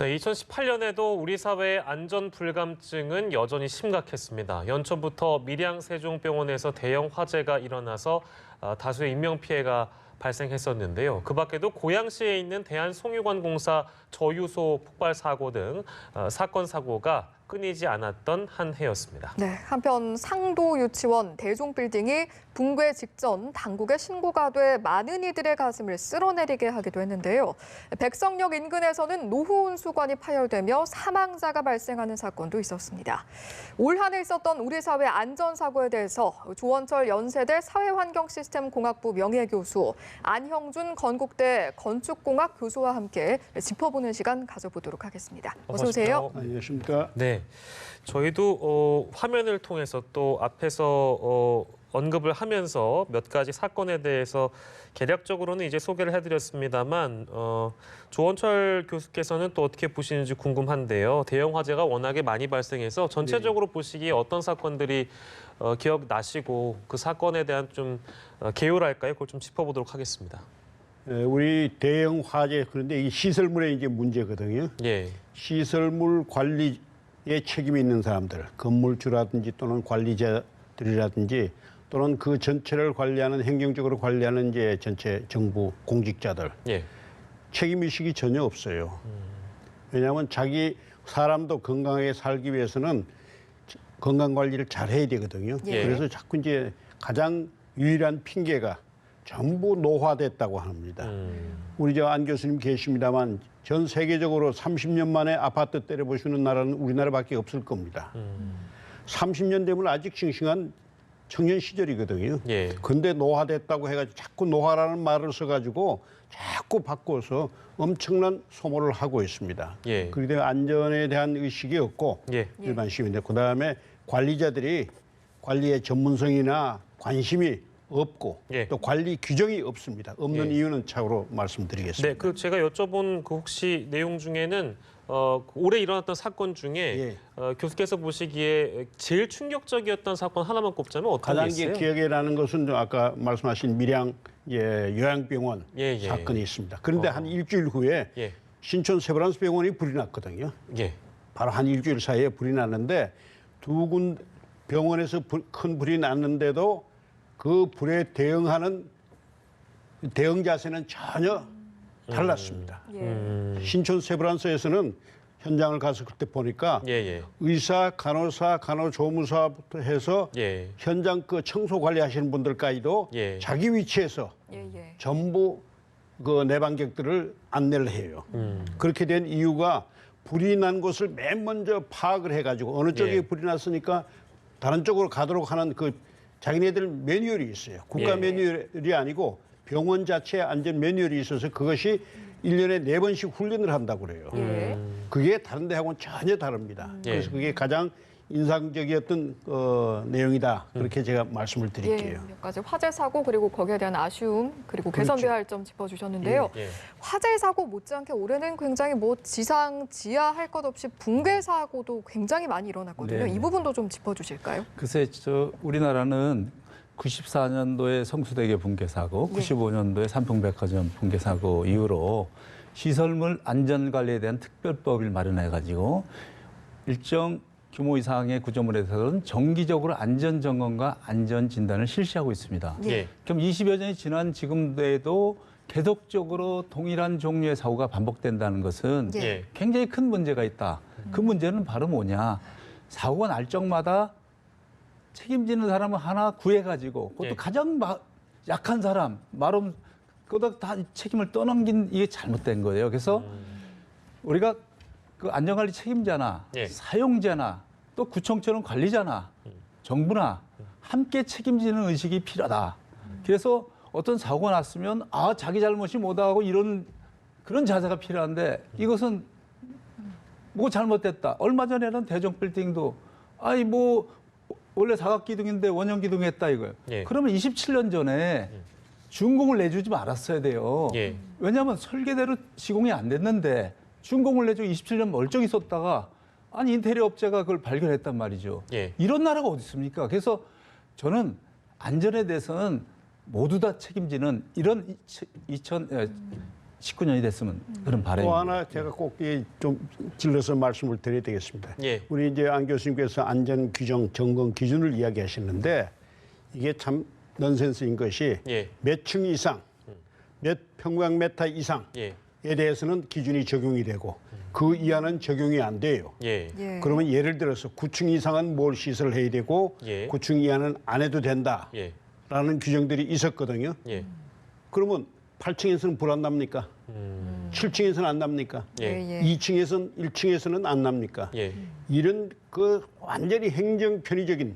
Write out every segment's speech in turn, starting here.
네, 2018년에도 우리 사회의 안전 불감증은 여전히 심각했습니다. 연초부터 밀양세종병원에서 대형 화재가 일어나서 다수의 인명피해가 발생했었는데요. 그 밖에도 고양시에 있는 대한송유관공사 저유소 폭발 사고 등 사건 사고가 끊이지 않았던 한 해였습니다. 네, 한편 상도 유치원 대종빌딩이 붕괴 직전 당국에 신고가 돼 많은 이들의 가슴을 쓸어내리게 하기도 했는데요. 백석역 인근에서는 노후운수관이 파열되며 사망자가 발생하는 사건도 있었습니다. 올 한 해 있었던 우리 사회 안전사고에 대해서 조원철 연세대 사회환경시스템공학부 명예교수, 안형준 건국대 건축공학 교수와 함께 짚어보는 시간 가져보도록 하겠습니다. 어서 오세요. 안녕하십니까. 네, 저희도 화면을 통해서 또 앞에서 언급을 하면서 몇 가지 사건에 대해서 개략적으로는 이제 소개를 해드렸습니다만 조원철 교수께서는 또 어떻게 보시는지 궁금한데요. 대형 화재가 워낙에 많이 발생해서 전체적으로 보시기에 어떤 사건들이 기억나시고 그 사건에 대한 좀 개요랄까요? 그걸 좀 짚어보도록 하겠습니다. 우리 대형 화재, 그런데 이 시설물의 이제 문제거든요. 예. 시설물 관리에 책임이 있는 사람들, 건물주라든지 또는 관리자들이라든지 또는 그 전체를 관리하는, 행정적으로 관리하는 이제 전체 정부 공직자들, 예. 책임의식이 전혀 없어요. 왜냐하면 자기 사람도 건강하게 살기 위해서는 건강 관리를 잘 해야 되거든요. 예. 그래서 자꾸 이제 가장 유일한 핑계가 전부 노화됐다고 합니다. 우리 저 안 교수님 계십니다만 전 세계적으로 30년 만에 아파트 때려보시는 나라는 우리나라밖에 없을 겁니다. 30년 되면 아직 싱싱한 청년 시절이거든요. 예. 근데 노화됐다고 해가지고 자꾸 노화라는 말을 써가지고 자꾸 바꿔서 엄청난 소모를 하고 있습니다. 예. 그렇기 때문에 안전에 대한 의식이 없고 예. 일반 시민들, 그다음에 관리자들이 관리의 전문성이나 관심이 없고 예. 또 관리 규정이 없습니다. 없는 예. 이유는 차후로 말씀드리겠습니다. 네, 그 제가 여쭤본 그 혹시 내용 중에는 올해 일어났던 사건 중에 교수께서 보시기에 제일 충격적이었던 사건 하나만 꼽자면 어떤 게 가장 있어요? 기억에 나는 것은 아까 말씀하신 밀양 요양병원 예. 사건이 있습니다. 그런데 한 일주일 후에 예. 신촌 세브란스 병원이 불이 났거든요. 예. 바로 한 일주일 사이에 불이 났는데 두 군 병원에서 큰 불이 났는데도 그 불에 대응하는 대응 자세는 전혀 달랐습니다. 신촌 세브란스에서는 현장을 가서 그때 보니까 예. 의사, 간호사, 간호조무사부터 해서 예. 현장 그 청소 관리하시는 분들까지도 예. 자기 위치에서 전부 그 내방객들을 안내를 해요. 그렇게 된 이유가 불이 난 곳을 맨 먼저 파악을 해가지고 어느 쪽에 예. 불이 났으니까 다른 쪽으로 가도록 하는 그 자기네들 매뉴얼이 있어요. 국가 예. 매뉴얼이 아니고 병원 자체에 안전 매뉴얼이 있어서 그것이 1년에 4번씩 훈련을 한다고 그래요. 그게 다른 데하고는 전혀 다릅니다. 그래서 그게 가장 인상적이었던 내용이다. 그렇게 제가 말씀을 드릴게요. 몇 가지 화재 사고 그리고 거기에 대한 아쉬움 그리고 개선돼야 할 점 짚어주셨는데요. 화재 사고 못지않게 올해는 굉장히 지상 지하 할 것 없이 붕괴 사고도 굉장히 많이 일어났거든요. 이 부분도 좀 짚어주실까요? 글쎄, 우리나라는 94년도에 성수대교 붕괴 사고, 95년도에 삼풍백화점 붕괴 사고 이후로 시설물 안전 관리에 대한 특별법을 마련해 가지고 일정 규모 이상의 구조물에서는 정기적으로 안전 점검과 안전 진단을 실시하고 있습니다. 그럼 20여 년이 지난 지금도 계속적으로 동일한 종류의 사고가 반복된다는 것은 굉장히 큰 문제가 있다. 그 문제는 바로 뭐냐? 사고가 날 적마다 책임지는 사람을 하나 구해가지고 그것도 가장 약한 사람, 그거다 다 책임을 떠넘긴 이게 잘못된 거예요. 그래서 우리가 그 안전관리 책임자나 사용자나 또 구청처럼 관리자나 정부나 함께 책임지는 의식이 필요하다. 그래서 어떤 사고가 났으면 자기 잘못이 뭐다하고 이런 그런 자세가 필요한데 이것은 뭐 잘못됐다. 얼마 전에는 대종 빌딩도 원래 사각기둥인데 원형기둥 했다 이거예요. 그러면 27년 전에 준공을 내주지 말았어야 돼요. 왜냐하면 설계대로 시공이 안 됐는데 준공을 내주고 27년 멀쩡히 썼다가 인테리어 업체가 그걸 발견했단 말이죠. 이런 나라가 어디 있습니까? 그래서 저는 안전에 대해서는 모두 다 책임지는 이런 19년이 됐으면 그런 바람이. 또 하나 제가 꼭 좀 질러서 말씀을 드려야 되겠습니다. 예. 우리 이제 안 교수님께서 안전 규정, 점검 기준을 이야기하시는데 이게 참 넌센스인 것이 예. 몇 층 이상, 몇 평방미터 이상에 예. 대해서는 기준이 적용이 되고 그 이하는 적용이 안 돼요. 예. 예. 그러면 예를 들어서 9층 이상은 뭘 시설을 해야 되고 예. 9층 이하는 안 해도 된다라는 예. 규정들이 있었거든요. 예. 그러면 8층에서는 불 안 납니까? 7층에서는 안 납니까? 예. 2층에서는 1층에서는 안 납니까? 예. 이런 그 완전히 행정 편의적인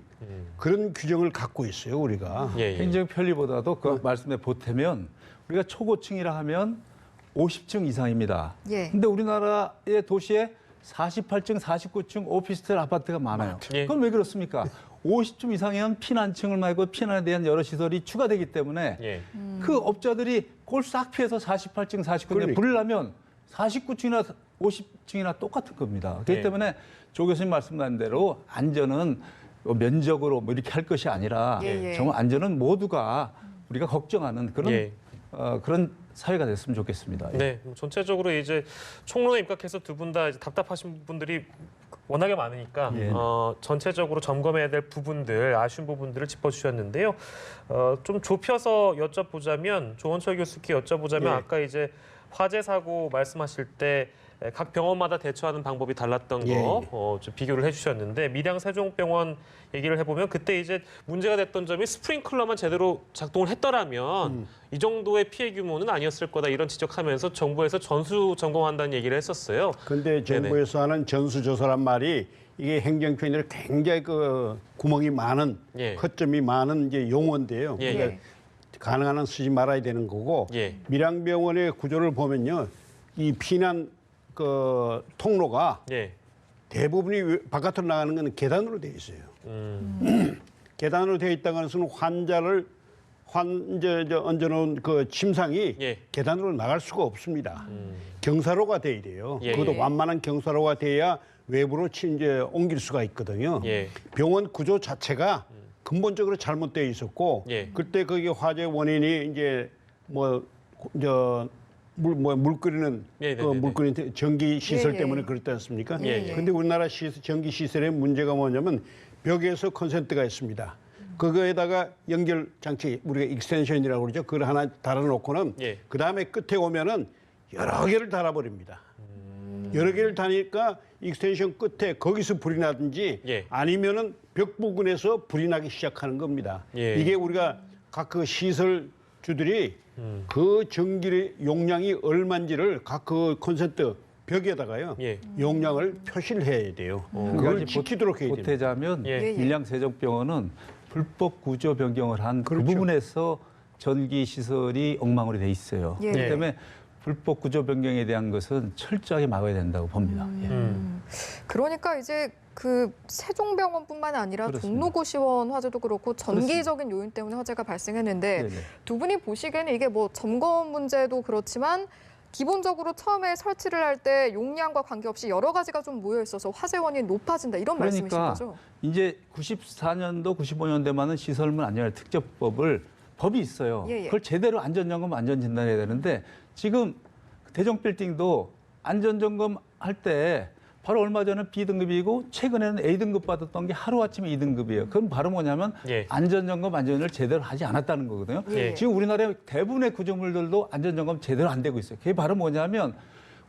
그런 규정을 갖고 있어요, 우리가. 예. 예. 행정 편리보다도 그 말씀에 보태면 우리가 초고층이라 하면 50층 이상입니다. 예. 근데 우리나라의 도시에 48층, 49층 오피스텔 아파트가 많아요. 예. 그건 왜 그렇습니까? 50층 이상이면 피난층을 말고 피난에 대한 여러 시설이 추가되기 때문에 예. 그 업자들이 그걸 싹 피해서 48층, 49층에 그러니까. 불을 나면 49층이나 50층이나 똑같은 겁니다. 그렇기 예. 때문에 조 교수님 말씀하신 대로 안전은 면적으로 뭐 이렇게 할 것이 아니라 예, 예. 정말 안전은 모두가 우리가 걱정하는 그런 예. 그런 사회가 됐으면 좋겠습니다. 예. 네, 전체적으로 이제 총론에 입각해서 두 분 다 답답하신 분들이 워낙에 많으니까 예. 전체적으로 점검해야 될 부분들, 아쉬운 부분들을 짚어주셨는데요. 좀 좁혀서 여쭤보자면 조원철 교수께 여쭤보자면 예. 아까 이제 화재 사고 말씀하실 때 각 병원마다 대처하는 방법이 달랐던 예, 거 예. 좀 비교를 해주셨는데 밀양 세종병원 얘기를 해보면 그때 이제 문제가 됐던 점이 스프링클러만 제대로 작동을 했더라면 이 정도의 피해 규모는 아니었을 거다 이런 지적하면서 정부에서 전수 점검한다는 얘기를 했었어요. 근데 정부에서 하는 전수조사란 말이 이게 행정편의로 굉장히 그 구멍이 많은, 예. 허점이 많은 이제 용어인데요. 예, 그러니까 가능한 한 쓰지 말아야 되는 거고 예. 밀양병원의 구조를 보면요. 이 피난 그 통로가 예. 대부분이 바깥으로 나가는 건 계단으로 되어 있어요. 계단으로 되어 있다는 것은 환자를 얹어놓은 그 침상이 예. 계단으로 나갈 수가 없습니다. 경사로가 돼야 돼요. 예, 그것도 예. 완만한 경사로가 돼야 외부로 이제 옮길 수가 있거든요. 예. 병원 구조 자체가 근본적으로 잘못되어 있었고 예. 그때 거기 화재 원인이 이제 물 끓이는 예, 그 네, 네, 물 끓이는 전기 시설 예, 예. 때문에 그렇지 않습니까? 예, 예. 근데 우리나라 전기 시설의 문제가 뭐냐면 벽에서 콘센트가 있습니다. 그거에다가 연결 장치 우리가 익스텐션이라고 그러죠. 그걸 하나 달아놓고는 예. 그 다음에 끝에 오면은 여러 개를 달아버립니다. 여러 개를 다니까 익스텐션 끝에 거기서 불이 나든지 예. 아니면은 벽 부근에서 불이 나기 시작하는 겁니다. 예. 이게 우리가 각 그 시설주들이 그 전기 용량이 얼마인지를 각 그 콘센트 벽에다가요 예. 용량을 표시를 해야 돼요. 그걸 지키도록 해야 됩니다. 보태자면 예. 밀양세종병원은 불법 구조 변경을 한 그 그렇죠. 부분에서 전기 시설이 엉망으로 돼 있어요. 예. 그렇기 때문에 불법 구조 변경에 대한 것은 철저하게 막아야 된다고 봅니다. 예. 그러니까 이제 그 세종병원뿐만 아니라 그렇습니다. 종로구시원 화재도 그렇고 전기적인 요인 때문에 화재가 발생했는데 네네. 두 분이 보시기에는 이게 뭐 점검 문제도 그렇지만 기본적으로 처음에 설치를 할 때 용량과 관계없이 여러 가지가 좀 모여 있어서 화재 원인이 높아진다 이런 말씀이신 그러니까 거죠? 이제 94년도, 95년대만은 시설물 안전 특접법을 법이 있어요. 예, 예. 그걸 제대로 안전점검, 안전진단해야 되는데 지금 대종빌딩도 안전점검 할 때 바로 얼마 전에 B등급이고 최근에는 A등급 받았던 게 하루아침에 2등급이에요. 그건 바로 뭐냐면 예. 안전점검, 안전을 제대로 하지 않았다는 거거든요. 예. 지금 우리나라의 대부분의 구조물들도 안전점검 제대로 안 되고 있어요. 그게 바로 뭐냐면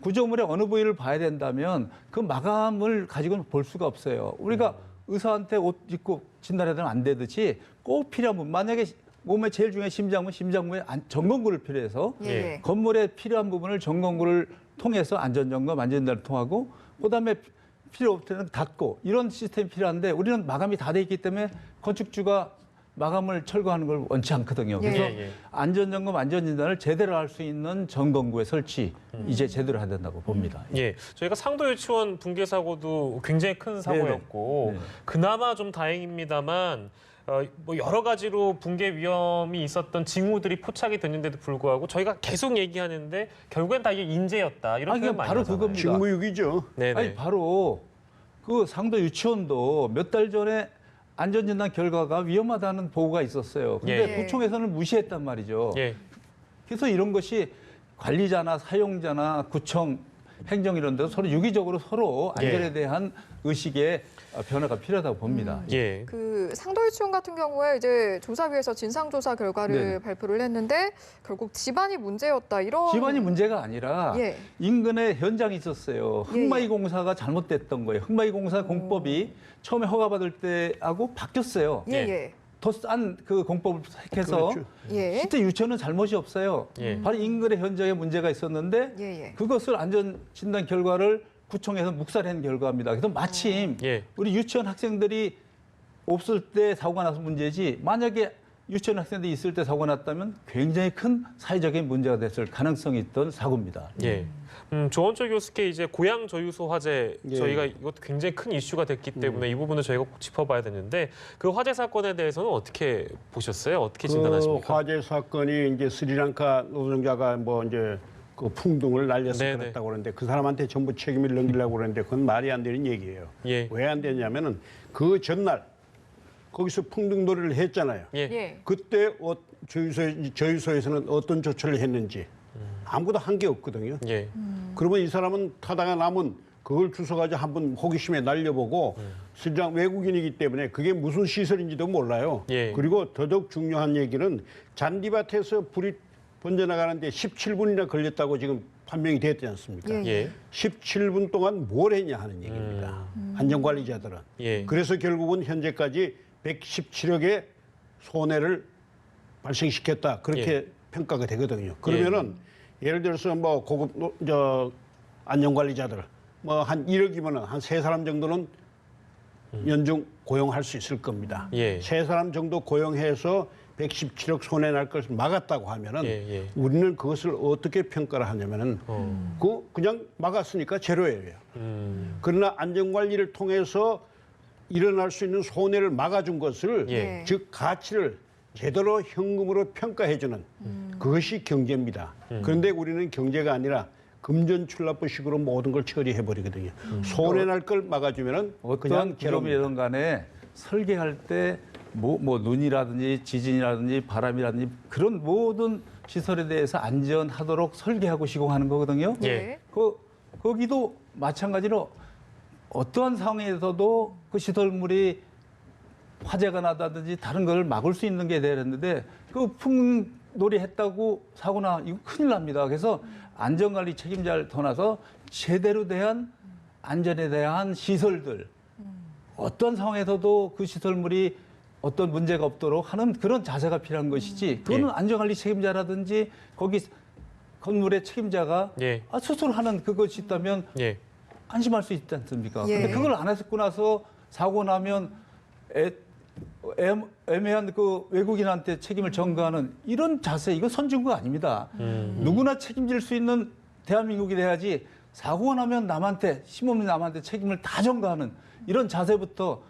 구조물의 어느 부위를 봐야 된다면 그 마감을 가지고는 볼 수가 없어요. 우리가 의사한테 옷 입고 진단해야 되면 안 되듯이 꼭 필요한 부분. 만약에 몸에 제일 중요한 심장은 심장부에 점검구를 필요해서 예. 건물에 필요한 부분을 점검구를 통해서 안전점검, 안전진단을 통하고 그다음에 필요 없을 때는 닫고 이런 시스템이 필요한데 우리는 마감이 다 돼 있기 때문에 건축주가 마감을 철거하는 걸 원치 않거든요. 그래서 예, 예. 안전점검, 안전진단을 제대로 할 수 있는 점검구의 설치 이제 제대로 해야 된다고 봅니다. 예, 저희가 상도 유치원 붕괴 사고도 굉장히 큰 사고였고 네네. 그나마 좀 다행입니다만 뭐 여러 가지로 붕괴 위험이 있었던 징후들이 포착이 됐는데도 불구하고 저희가 계속 얘기하는데 결국엔 다 이게 인재였다 이런 아니, 표현 많이 바로 하잖아요. 그겁니다. 직무유기죠. 네네. 아니 바로 그 상도 유치원도 몇 달 전에 안전진단 결과가 위험하다는 보고가 있었어요. 근데 예. 구청에서는 무시했단 말이죠. 예, 그래서 이런 것이 관리자나 사용자나 구청, 행정 이런 데서 서로 유기적으로 서로 안전에 예. 대한 의식의 변화가 필요하다고 봅니다. 예. 그 상도 유치원 같은 경우에 이제 조사위에서 진상조사 결과를 네네. 발표를 했는데 결국 집안이 문제였다 이런. 집안이 문제가 아니라 예. 인근에 현장이 있었어요. 흑마이 공사가 잘못됐던 거예요. 흑마이 공사 공법이 처음에 허가받을 때하고 바뀌었어요. 예, 예. 더 싼 그 공법을 택해서 그렇죠. 예. 실제 유치원은 잘못이 없어요. 예. 바로 인근의 현장에 문제가 있었는데 예, 예. 그것을 안전 진단 결과를 구청에서 묵살한 결과입니다. 그래서 마침 예. 우리 유치원 학생들이 없을 때 사고가 나서 문제지 만약에 유치원 학생들이 있을 때 사고가 났다면 굉장히 큰 사회적인 문제가 됐을 가능성이 있던 사고입니다. 예. 조원철 교수께 이제 고양 저유소 화재 예. 저희가 이것도 굉장히 큰 이슈가 됐기 때문에 이 부분을 저희가 꼭 짚어봐야 되는데 그 화재 사건에 대해서는 어떻게 보셨어요? 어떻게 진단하십니까? 그 화재 사건이 이제 스리랑카 노동자가 뭐 이제 그 풍등을 날려서 네네. 그랬다고 그러는데 그 사람한테 전부 책임을 넘기려고 그러는데 그건 말이 안 되는 얘기예요. 예. 왜 안 되냐면은 그 전날 거기서 풍등놀이를 했잖아요. 예. 예. 그때 저유소에서는 어떤 조처를 했는지 아무것도 한 게 없거든요. 예. 그러면 이 사람은 타다가 남은 그걸 주워가지고 한번 호기심에 날려보고 실장 외국인이기 때문에 그게 무슨 시설인지도 몰라요. 예. 그리고 더더욱 중요한 얘기는 잔디밭에서 불이 번져나가는데 17분이나 걸렸다고 지금 판명이 됐지 않습니까? 예. 예. 17분 동안 뭘 했냐 하는 얘기입니다. 안전관리자들은. 예. 그래서 결국은 현재까지 117억의 손해를 발생시켰다. 그렇게 평가가 되거든요. 그러면은 예를 들어서 뭐 고급 안전관리자들 뭐 한 1억이면은 한 3사람 정도는 연중 고용할 수 있을 겁니다. 예. 3사람 정도 고용해서 117억 손해 날 것을 막았다고 하면은 예. 우리는 그것을 어떻게 평가를 하냐면은 그냥 막았으니까 제로예요. 그러나 안전관리를 통해서 일어날 수 있는 손해를 막아준 것을 예. 즉 가치를 제대로 현금으로 평가해주는 그것이 경제입니다. 그런데 우리는 경제가 아니라 금전출납부식으로 모든 걸 처리해버리거든요. 손해 날 걸 막아주면은 어떤 그냥 제로입니다. 기업이든 간에 설계할 때 뭐 눈이라든지 지진이라든지 바람이라든지 그런 모든 시설에 대해서 안전하도록 설계하고 시공하는 거거든요. 예. 거기도 마찬가지로 어떠한 상황에서도 그 시설물이 화재가 나다든지 다른 걸 막을 수 있는 게 되는데 그 풍놀이 했다고 사고나 이거 큰일 납니다. 그래서 안전관리 책임자를 떠나서 제대로 대한 안전에 대한 시설들 어떤 상황에서도 그 시설물이 어떤 문제가 없도록 하는 그런 자세가 필요한 것이지 그거는 예. 안전관리 책임자라든지 거기 건물의 책임자가 예. 스스로 하는 그것이 있다면 예. 안심할 수 있지 않습니까? 예. 근데 그걸 안 했고 나서 사고 나면 애매한 그 외국인한테 책임을 전가하는 이런 자세, 이거 선진국 아닙니다. 누구나 책임질 수 있는 대한민국이 돼야지 사고가 나면 남한테, 힘없는 남한테 책임을 다 전가하는 이런 자세부터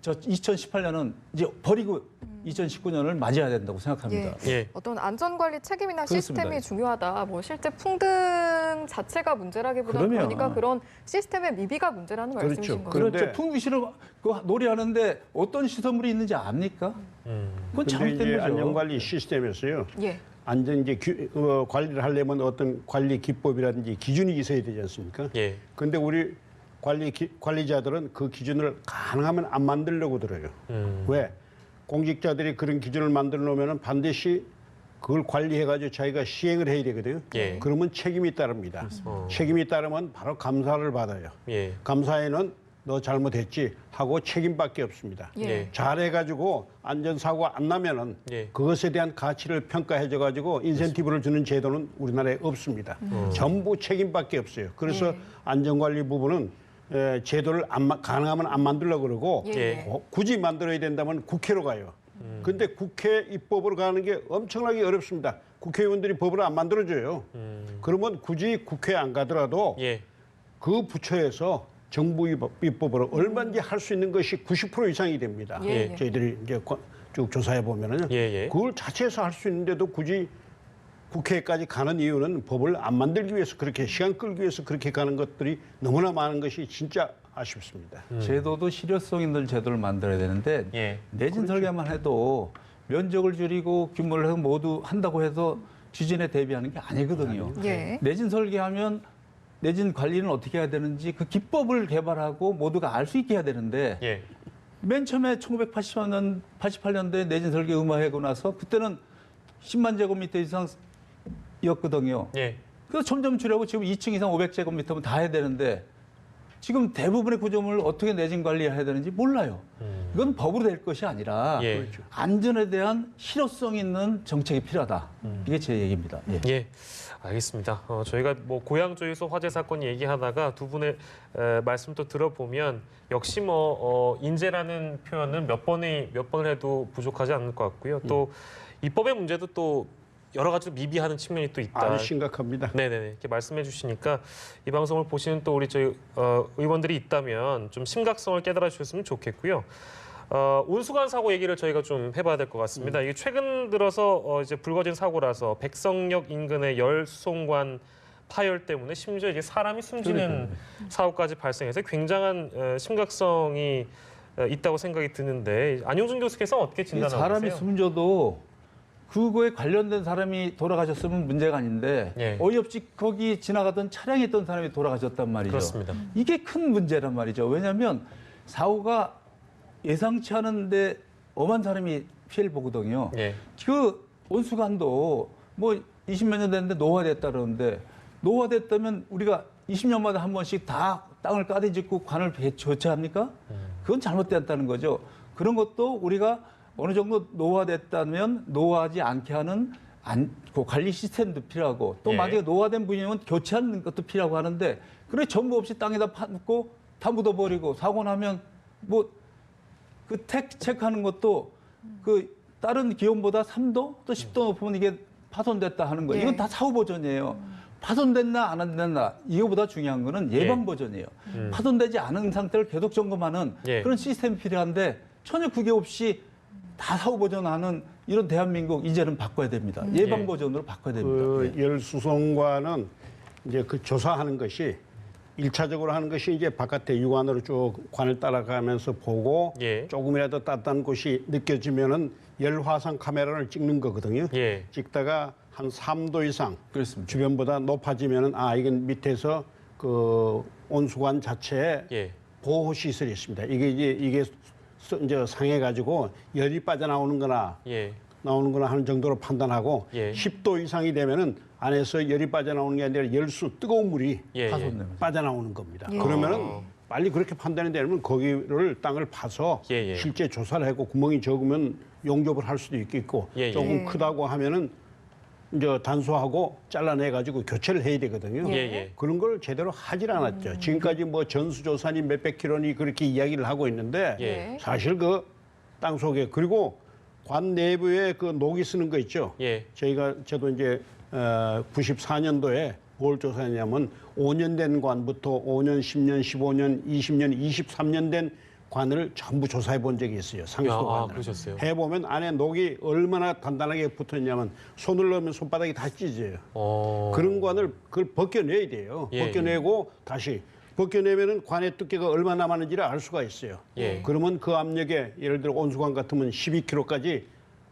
2018년은 이제 버리고 2019년을 맞이해야 된다고 생각합니다. 예. 어떤 안전관리 책임이나 그렇습니다. 시스템이 중요하다. 뭐 실제 풍등 자체가 문제라기보다는 그러면. 그러니까 그런 시스템의 미비가 문제라는 그렇죠. 말씀이신 거죠. 그런데- 그렇죠. 풍비실을 그 놀이하는데 어떤 시설물이 있는지 압니까? 그건 근데 이제 잘못된 거죠. 안전관리 시스템에서요. 예. 안전 이제 관리를 하려면 어떤 관리 기법이라든지 기준이 있어야 되지 않습니까? 예. 근데 우리 관리자들은 그 기준을 가능하면 안 만들려고 들어요. 왜? 공직자들이 그런 기준을 만들어 놓으면 반드시 그걸 관리해가지고 자기가 시행을 해야 되거든요. 예. 그러면 책임이 따릅니다. 책임이 따르면 바로 감사를 받아요. 예. 감사에는 너 잘못했지 하고 책임밖에 없습니다. 예. 잘해가지고 안전사고가 안 나면은 예. 그것에 대한 가치를 평가해줘가지고 인센티브를 주는 제도는 우리나라에 없습니다. 전부 책임밖에 없어요. 그래서 예. 안전관리 부분은 제도를 가능하면 안 만들려고 그러고 예. 굳이 만들어야 된다면 국회로 가요. 근데 국회 입법으로 가는 게 엄청나게 어렵습니다. 국회의원들이 법을 안 만들어줘요. 그러면 굳이 국회에 안 가더라도 예. 그 부처에서 정부 입법으로 얼마든지 할 수 있는 것이 90% 이상이 됩니다. 예, 예. 저희들이 이제 쭉 조사해 보면은요. 예. 그걸 자체에서 할 수 있는데도 굳이 국회까지 가는 이유는 법을 안 만들기 위해서 그렇게 시간 끌기 위해서 그렇게 가는 것들이 너무나 많은 것이 진짜 아쉽습니다. 제도도 실효성 있는 제도를 만들어야 되는데 예. 내진 설계만 해도 면적을 줄이고 규모를 해서 모두 한다고 해서 지진에 대비하는 게 아니거든요. 예. 내진 설계하면 내진 관리는 어떻게 해야 되는지 그 기법을 개발하고 모두가 알 수 있게 해야 되는데 예. 맨 처음에 1980년, 88년도에 내진 설계 의무화하고 나서 그때는 10만 제곱미터 이상이었거든요. 예. 그래서 점점 줄여고 지금 2층 이상 500제곱미터면 다 해야 되는데 지금 대부분의 구조물을 어떻게 내진 관리해야 되는지 몰라요. 이건 법으로 될 것이 아니라 예. 안전에 대한 실효성 있는 정책이 필요하다. 이게 제 얘기입니다. 예. 예, 알겠습니다. 저희가 뭐 고향조유소 화재 사건 얘기하다가 두 분의 말씀 또 들어보면 역시 뭐 인재라는 표현은 몇 번을 해도 부족하지 않을 것 같고요. 또 입법의 문제도 또 여러 가지 미비하는 측면이 또 있다. 아주 심각합니다. 네네네 이렇게 말씀해 주시니까 이 방송을 보시는 또 우리 저희 의원들이 있다면 좀 심각성을 깨달아 주셨으면 좋겠고요. 온수관 사고 얘기를 저희가 좀 해봐야 될 것 같습니다. 이게 최근 들어서 이제 불거진 사고라서 백성역 인근의 열수송관 파열 때문에 심지어 이제 사람이 숨지는 사고까지 발생해서 굉장한 심각성이 있다고 생각이 드는데 안용준 교수께서 어떻게 진단하고 사람이 계세요? 숨져도 그거에 관련된 사람이 돌아가셨으면 문제가 아닌데 예. 어이없이 거기 지나가던 차량에 있던 사람이 돌아가셨단 말이죠. 그렇습니다. 이게 큰 문제란 말이죠. 왜냐하면 사고가 예상치 않은데 엄한 사람이 피해를 보거든요. 예. 그 온수관도 뭐 20몇 년 됐는데 노화됐다 그러는데 노화됐다면 우리가 20년마다 한 번씩 다 땅을 까대짓고 관을 교체합니까? 그건 잘못됐다는 거죠. 그런 것도 우리가 어느 정도 노화됐다면 노화하지 않게 하는 그 관리 시스템도 필요하고 또 예. 만약에 노화된 분이면 교체하는 것도 필요하고 하는데 그래 전부 없이 땅에다 파놓고 다 묻어버리고 사고 나면 뭐 그 체크하는 것도 그 다른 기온보다 3도 또 10도 높으면 이게 파손됐다 하는 거예요. 예. 이건 다 사후 보전이에요. 파손됐나 안 됐나 이거보다 중요한 거는 예방 보전이에요. 파손되지 않은 상태를 계속 점검하는 예. 그런 시스템이 필요한데 전혀 그게 없이 다 사후 보전하는 이런 대한민국 이제는 바꿔야 됩니다. 예방 보전으로 바꿔야 됩니다. 그 예. 열수송관은 이제 그 조사하는 것이 일차적으로 하는 것이 이제 바깥에 육안으로 쭉 관을 따라가면서 보고 예. 조금이라도 따뜻한 곳이 느껴지면은 열화상 카메라를 찍는 거거든요. 예. 찍다가 한 3도 이상 그렇습니다. 주변보다 높아지면은 이건 밑에서 그 온수관 자체에 예. 보호 시설이 있습니다. 이게 이제 상해 가지고 열이 빠져나오는 거나 예. 나오는 거나 하는 정도로 판단하고 예. 10도 이상이 되면은 안에서 열이 빠져나오는 게 아니라 열수 뜨거운 물이 예. 파손되면 빠져나오는 겁니다. 예. 그러면은 빨리 그렇게 판단이 되면 거기를 땅을 파서 예, 예. 실제 조사를 하고 구멍이 적으면 용접을 할 수도 있겠고 예, 예. 조금 예. 크다고 하면은 이제 단수하고 잘라내 가지고 교체를 해야 되거든요. 예, 예. 그런 걸 제대로 하질 않았죠. 지금까지 뭐 전수조사니 몇백 킬로니 그렇게 이야기를 하고 있는데 예. 사실 그 땅 속에 그리고 관 내부에 그 녹이 쓰는 거 있죠. 예. 저도 이제 94년도에 뭘 조사했냐면 5년 된 관부터 5년, 10년, 15년, 20년, 23년 된 관을 전부 조사해 본 적이 있어요. 상수도 관을. 그러셨어요? 해보면 안에 녹이 얼마나 단단하게 붙어 있냐면 손을 넣으면 손바닥이 다 찢어요. 그런 관을 그걸 벗겨내야 돼요. 예, 벗겨내고 다시 벗겨내면은 관의 두께가 얼마나 남았는지를 알 수가 있어요. 예. 그러면 그 압력에 예를 들어 온수관 같으면 12kg까지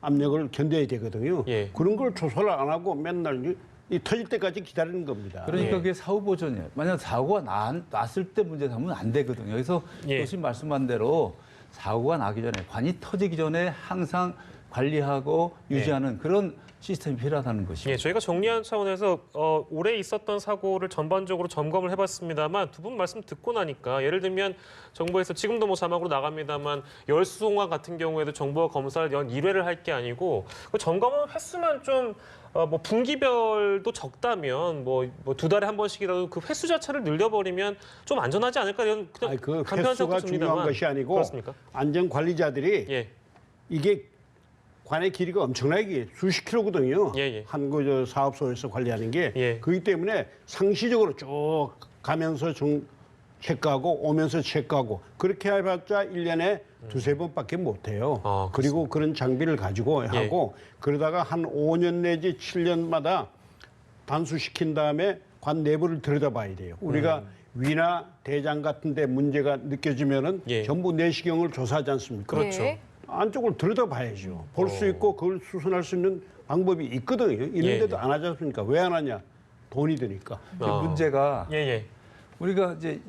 압력을 견뎌야 되거든요. 예. 그런 걸 조사를 안 하고 맨날 이 터질 때까지 기다리는 겁니다. 그러니까 예. 그게 사후 보전이에요. 만약 사고가 났을 때 문제 삼으면 안 되거든요. 그래서 예. 교수님 말씀한 대로 사고가 나기 전에 관이 터지기 전에 항상 관리하고 유지하는 그런 시스템이 필요하다는 것이죠. 예, 저희가 정리하는 차원에서 올해 있었던 사고를 전반적으로 점검을 해봤습니다만 두 분 말씀 듣고 나니까 예를 들면 정부에서 지금도 뭐 자막으로 나갑니다만 열수송관 같은 경우에도 정부가 검사를 연 1회를 할 게 아니고 그 점검은 횟수만 좀 뭐 분기별도 적다면 뭐 두 달에 한 번씩이라도 그 횟수 자체를 늘려버리면 좀 안전하지 않을까 이런 그냥 아니, 그 간편한 횟수가 생각도 중요한 듭니다만. 것이 아니고 그렇습니까? 안전 관리자들이 예, 이게 관의 길이가 엄청나게 수십 킬로거든요. 예, 예. 한 그 사업소에서 관리하는 게 예. 그렇기 때문에 상시적으로 쭉 가면서 체크하고 오면서 체크하고 그렇게 해봤자 1년에 두세 번밖에 못해요. 아, 그리고 그런 장비를 가지고 하고 그러다가 한 5년 내지 7년마다 단수시킨 다음에 관 내부를 들여다봐야 돼요. 우리가 위나 대장 같은 데 문제가 느껴지면은 예. 전부 내시경을 조사하지 않습니까? 그렇죠. 예. 안쪽을 들여다봐야죠. 볼 수 있고 그걸 수선할 수 있는 방법이 있거든요. 있는데도 예. 안 하지 않습니까? 왜 안 하냐? 돈이 드니까. 문제가 예, 예. 우리가 이제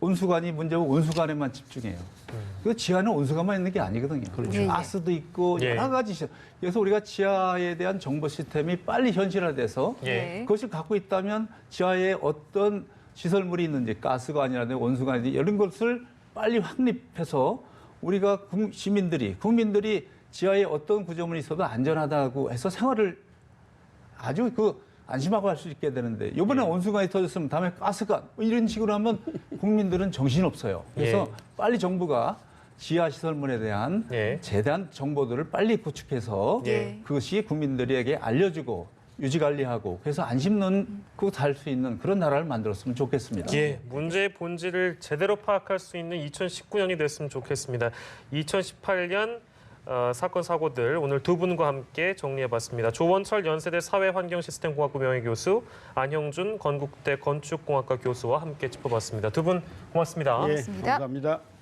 온수관이 문제고 온수관에만 집중해요. 그 지하는 온수관만 있는 게 아니거든요. 예, 예. 가스도 있고 예. 여러 가지. 그래서 우리가 지하에 대한 정보 시스템이 빨리 현실화돼서 예. 그것을 갖고 있다면 지하에 어떤 시설물이 있는지 가스관이라든지 온수관이라든지 이런 것을 빨리 확립해서 우리가 국민들이 지하에 어떤 구조물이 있어도 안전하다고 해서 생활을 아주 안심하고 할 수 있게 되는데 이번에 온수관이 터졌으면 다음에 가스관 이런 식으로 하면 국민들은 정신없어요. 그래서 예. 빨리 정부가 지하 시설물에 대한 예. 제대한 정보들을 빨리 구축해서 예. 그것이 국민들에게 알려주고 유지관리하고 그래서 안심 놓고 살 수 있는 그런 나라를 만들었으면 좋겠습니다. 예, 문제의 본질을 제대로 파악할 수 있는 2019년이 됐으면 좋겠습니다. 2018년 사건 사고들 오늘 두 분과 함께 정리해봤습니다. 조원철 연세대 사회환경시스템공학부 명예교수, 안형준 건국대 건축공학과 교수와 함께 짚어봤습니다. 두 분 고맙습니다. 예, 고맙습니다. 감사합니다.